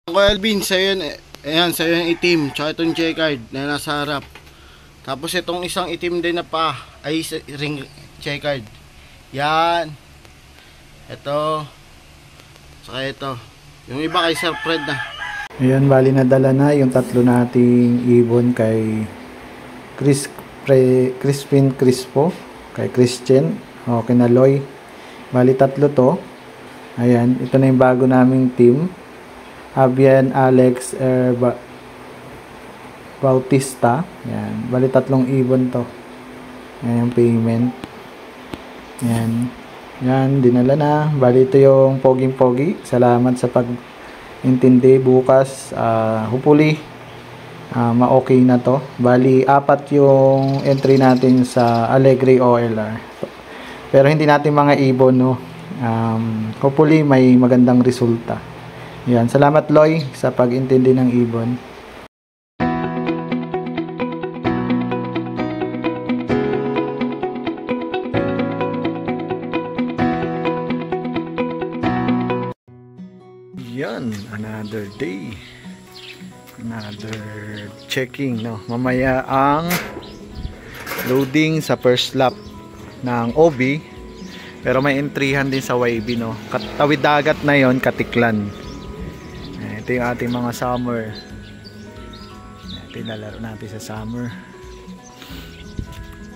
Kuya Alvin, sa'yo yun, ayan, sa'yo yung itim, tsaka itong checkered na nasa harap. Tapos itong isang itim din na pa, ay ring checkered. Yan. Ito. Saka ito. Yung iba kay Sir Fred na. Ayan, bali nadala na yung tatlo nating ibon kay Crispin Crispo, kay Christian, o kay Naloy. Bali tatlo to. Ayan, ito na yung bago naming team. Avian Alex Bautista. Yan. Bali tatlong ibon to. Yan yung payment. Yan. Yan. Dinala na. Bali ito yung poging-pogi. Salamat sa pag-intindi. Bukas, hopefully, ma-okay na to. Bali, 4 yung entry natin sa Alegre OLR. Pero hindi natin mga ibon, no? Hopefully, may magandang resulta. Yan, salamat Loy sa pag-intindi ng ibon. Yan, another day. Another checking, no. Mamaya ang loading sa first lap ng OB. Pero may entryhan din sa YB, no. Tawid dagat na yon, Katiklan. Ito yung ating mga summer. Ito yung lalaro natin sa summer.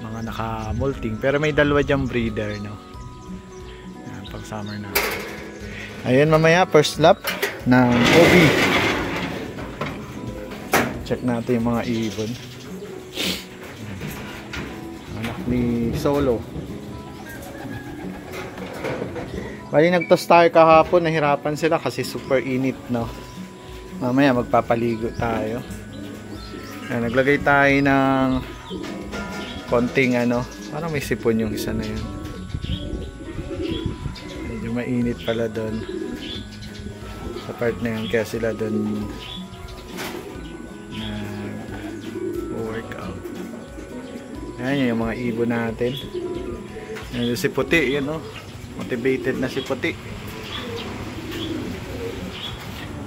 Mga naka-molting. Pero may dalawa dyang breeder, no. Yan, pang summer na. Ayan, mamaya first lap ng OB. Check natin yung mga ibon. Anak ni Solo. Bali nagtos tayo kahapon, nahirapan sila kasi super init, no. Mamaya magpapaligo tayo. Ayan, naglagay tayo ng konting parang may sipon yung isa na yun. Medyo mainit pala doon sa part na yun, kaya sila doon workout. Ayan yung mga ibon natin. Ayan si Puti, yun, no. Motivated na si Puti.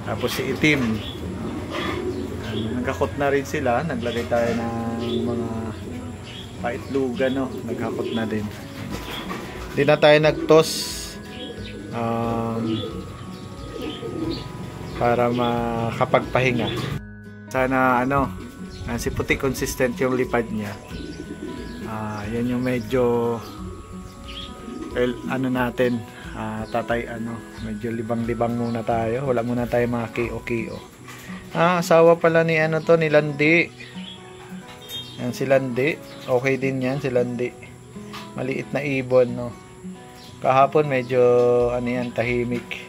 Tapos si Itim. Nagkakot na rin sila. Naglagay tayo ng mga paitlugan, no. Nagkakot na din. Hindi na tayo nagtos para makapagpahinga. Sana si Puti consistent yung lipad niya. Yan yung medyo natin medyo libang-libang muna tayo. Wala muna tayo mga KO. Asawa pala ni ni Landi. Yan si Landi. Okay din yan si Landi. Maliit na ibon, no. Kahapon medyo tahimik.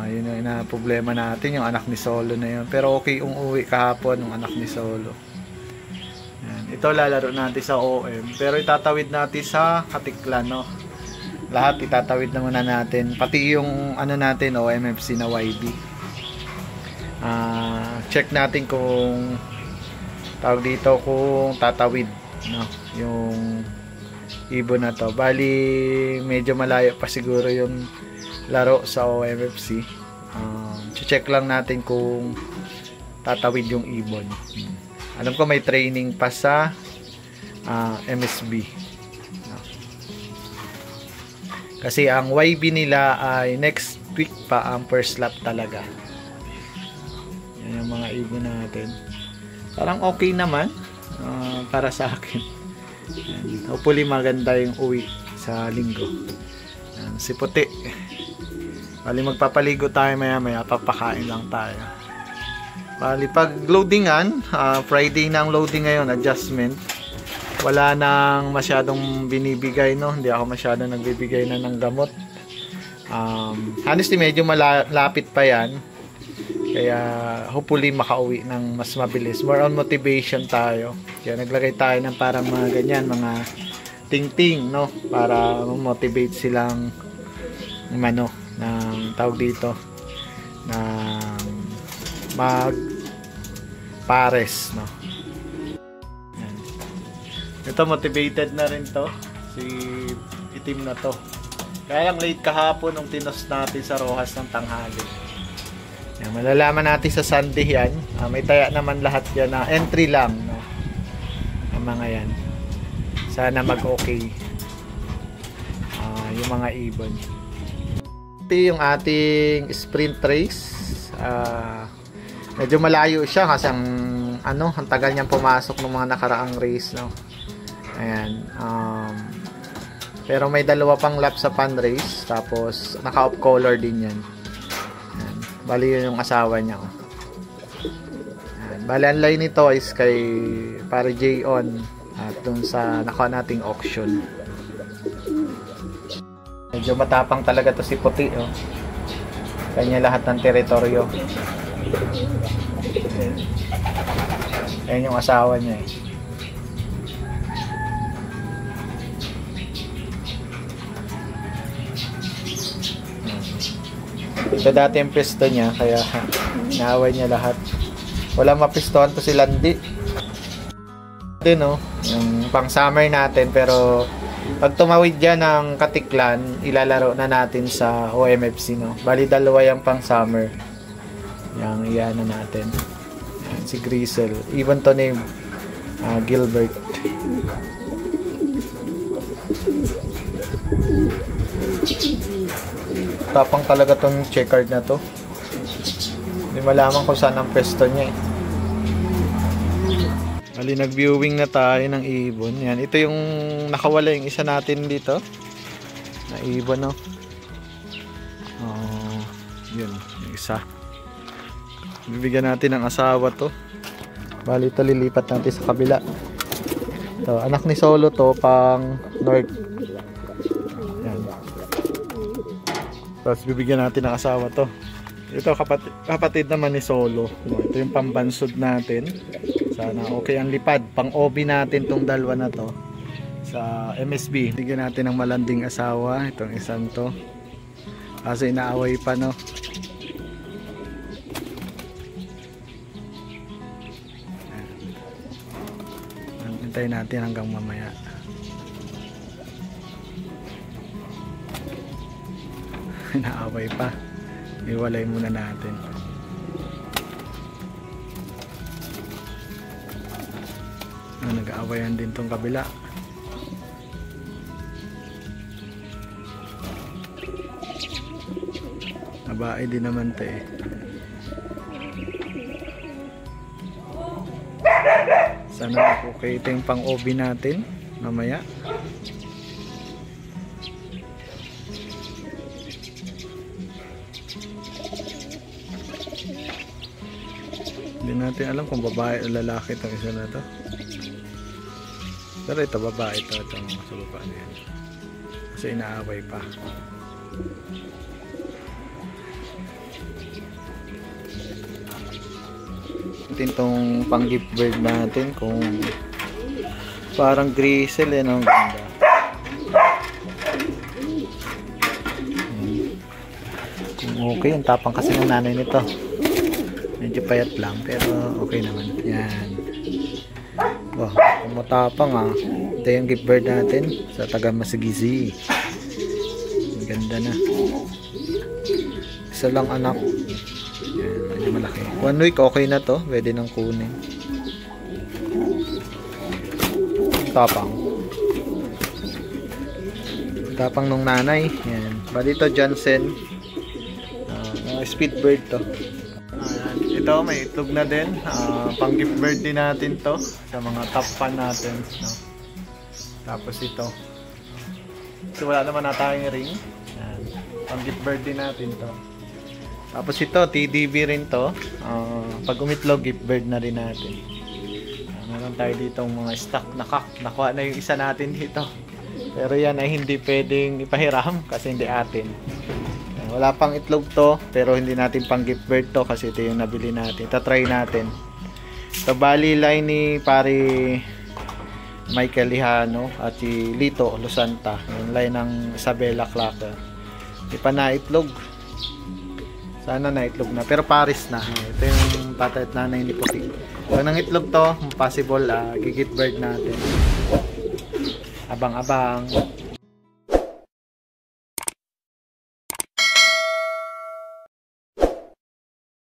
Yun yung problema natin, yung anak ni Solo na yun. Pero okay umuwi kahapon yung anak ni Solo. Ito lalaro natin sa OM, pero itatawid natin sa Katiklan, no. Lahat itatawid na muna natin, pati yung natin OMFC na YB. Check natin kung kung tatawid, no, yung ibon na to. Bali medyo malayo pa siguro yung laro sa OMFC. Check lang natin kung tatawid yung ibon. Alam ko may training pa sa MSB. Kasi ang YB nila ay next week pa ang first lap talaga. Yan yung mga ibon natin. Parang okay naman para sa akin. Yan. Hopefully maganda yung uwi sa linggo. Yan, si Puti. Bali magpapaligo tayo maya, papakain lang tayo. Bali pag loadingan, Friday na ang loading ngayon, adjustment. Wala nang masyadong binibigay, no. Hindi ako masyadong nagbibigay na ng gamot. Honestly medyo malapit pa yan. Kaya hopefully makauwi ng mas mabilis. More on motivation tayo. Kaya naglagay tayo ng parang mga ganyan, mga ting-ting, no, para motivate silang ng tawag dito ng pares, no. Yan. Ito motivated na rin to si Itim na to. Kaya lang late kahapon nung tinos natin sa Rojas ng tanghali. Yan, malalaman natin sa Sunday yan. May taya naman lahat yan na entry lang, no? Ang mga yan. Sana mag-okay. Yung mga ibon. Ito yung ating sprint race. Medyo malayo siya kasi ang tagal niyang pumasok ng mga nakaraang race, no? Ayan. Pero may dalawa pang lap sa pan race. Tapos naka-off color din yan. Ayan. Bali yun yung asawa niya. Ayan. Bali ang line nito is kay Pare J on at dun sa nakuha nating auction. Medyo matapang talaga to si Puti, oh. Kanya lahat ng teritoryo. Ayan yung asawa niya, eh. Ito dati yung pisto niya, kaya naaway niya lahat. Wala mapistohan to si Landi. Ito, no, yung pang summer natin, pero pag tumawid dyan ng Katiklan, ilalaro na natin sa OMFC, no. Bali dalawa yung pang summer. Yang iyan na natin. Yan, si Grisel. Even to name Gilbert. Tapang talaga tong checkered na to. Hindi malaman kung saan ang pesto niya, eh. Bali, nag-viewing na tayo ng ibon. Yan, ito yung nakawala yung isa natin dito. Na ibon, no. Yun, yung isa. Bibigyan natin ng asawa to. Bali, ito lilipat natin sa kabila. Ito, anak ni Solo to, pang north. Yan. Tapos bibigyan natin ng asawa to. Ito kapatid naman ni Solo. Ito yung pambansod natin. Sana okay ang lipad. Pang OB natin tong dalawa na to sa MSB. Bigyan natin ng malanding asawa. Itong isang to. Kasi inaaway pa, no. Hintayin natin hanggang mamaya. Inaaway pa. Iwalay muna natin. Nag-aawayan din tong kabila. Babae din naman to, eh. Sana okay ito yung pang OB natin mamaya. Hindi natin alam kung babae o lalaki itong isa na to. Pero ito babae ito, itong sa baba na yan. Kasi inaaway pa. Natin itong pang gift bird natin kung parang Grisel, eh, no? Ang ganda. Kung okay, ang tapang kasi ng nanay nito. Medyo payat lang pero okay naman. Yan. Wow, matapang, ah. Ito yung gift bird natin sa taga Masigizi. Ang ganda na. Isa lang anak. Yan, medyo malaki. 1 week okay na to. Pwede nang kunin. Tapang. Tapang nung nanay. Yan. Bali ito Johnson. Speed bird to. Ito may itlog na din. Pang gift bird din natin to sa mga top fan natin, no? Tapos ito. So wala naman na tayong ring. Yan. Pang gift bird din natin to. Tapos ito TDB rin to. Pag umitlog gift bird na rin natin. Meron tayo ditong mga stock na kak. Nakuha na yung isa natin dito. Pero yan ay hindi pwedeng ipahiram kasi hindi atin. Wala pang itlog to, pero hindi natin pang gift bird to kasi ito yung nabili natin. Tatry natin. Ito bali line ni Pare Michael Lihano at si Lito Losanta. Yung line ng Isabela Clacker. Di pa na itlog. Sana na itlog na. Pero Paris na. Ito yung tatay at nanay ni Puti. Kung nang itlog to, possible gift bird natin. Abang-abang.